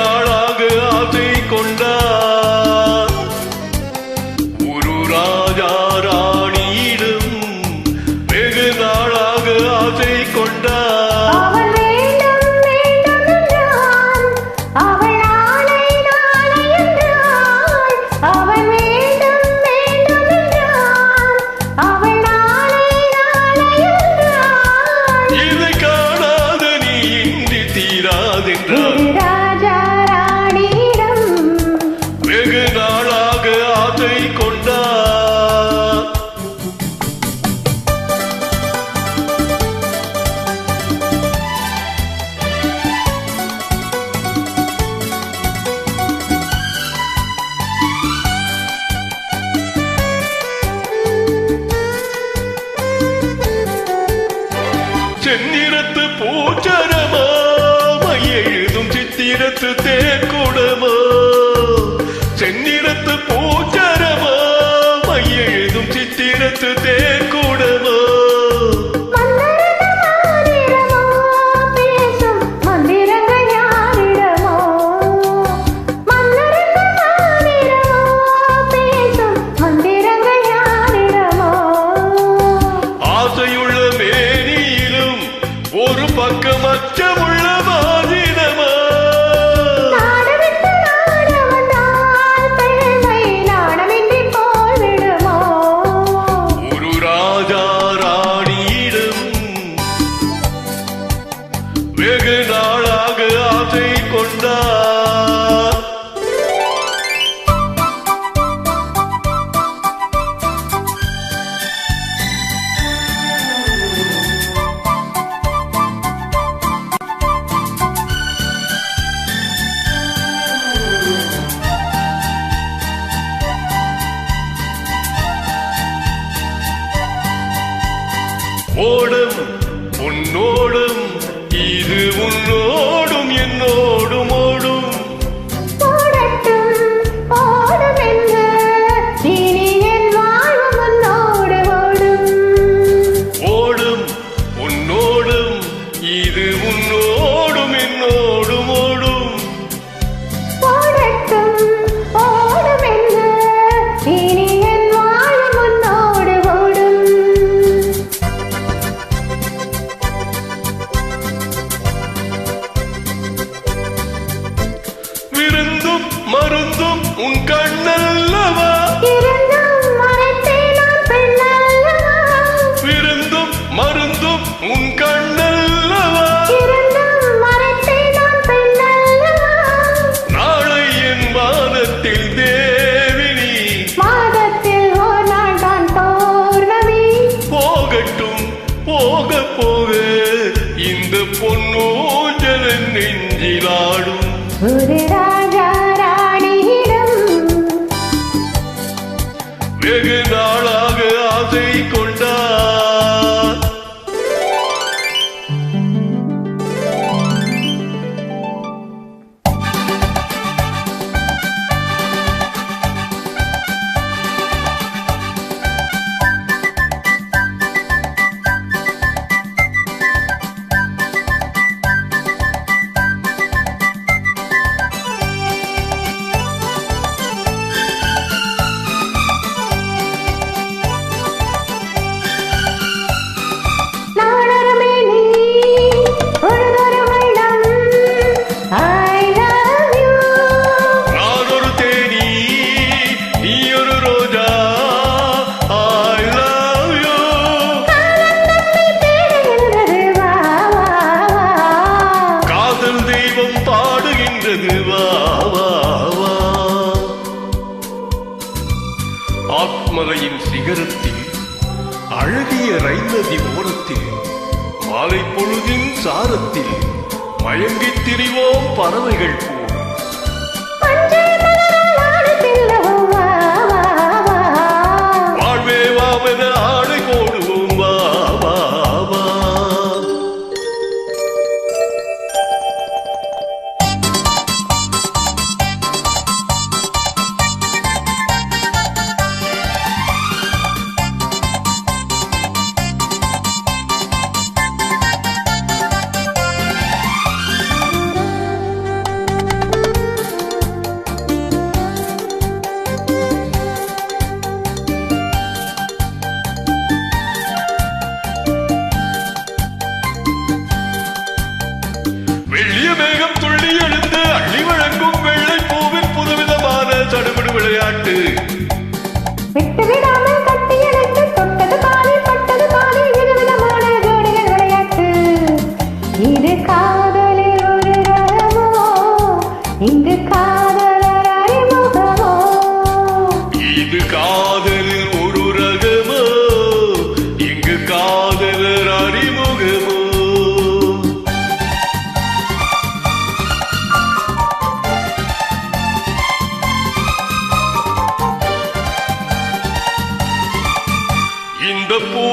நாளாக ஆசை கொண்டார். ஒரு ராஜா ராணியிடம் வெகு நாளாக ஆசை கொண்டார். செந்நிறத்து பூச்சரமா எழுதும் சித்திரத்து தேக்குடமா. செந்நிறத்து பூச்சரமா எழுதும் சித்திரத்து தேக்குடமா. ஆசையுள்ள மேனியிலும் ஒரு பக்கம் அச்சமுள்ள மாதினமா. ஒரு ராஜா ராணியிடம் வெகு நாளாக ஆசை கொண்டார். ஓடும் உன்னோடும் இது உன்னோடும் என்னோடும் ஓடும். ஓடும் உன்னோடும் இது உன்னோடும் என்னோடும் ஓடும். விருந்தும் மருந்தும் உன் கண்ணல்லவா. விருந்தும் மருந்தும் உன் கண்ணல்லவா. நாளை என் மாதத்தில் தேவினி போகட்டும் போக போக இந்த பொன்னூஞ்சல் நெஞ்சிலாடும். ஒரு ராஜா ராணியிடம் வெகு நாளாக ஆசை கொண்டார். ஆத்மலையின் சிகரத்தில் அழகிய ரைநதி ஓரத்தில் மாலை பொழுதின் சாரத்தில் மயங்கித் திரிவோம் பறவைகள் போல். வாழ்வே வாவென ஆடை போடுவோம் வா வா வா. இங்கு காதலர் அறிமுகமோ இது காதலில் ஒரு ரகமோ இங்கு காதலர் அறிமுகமோ இந்த பூ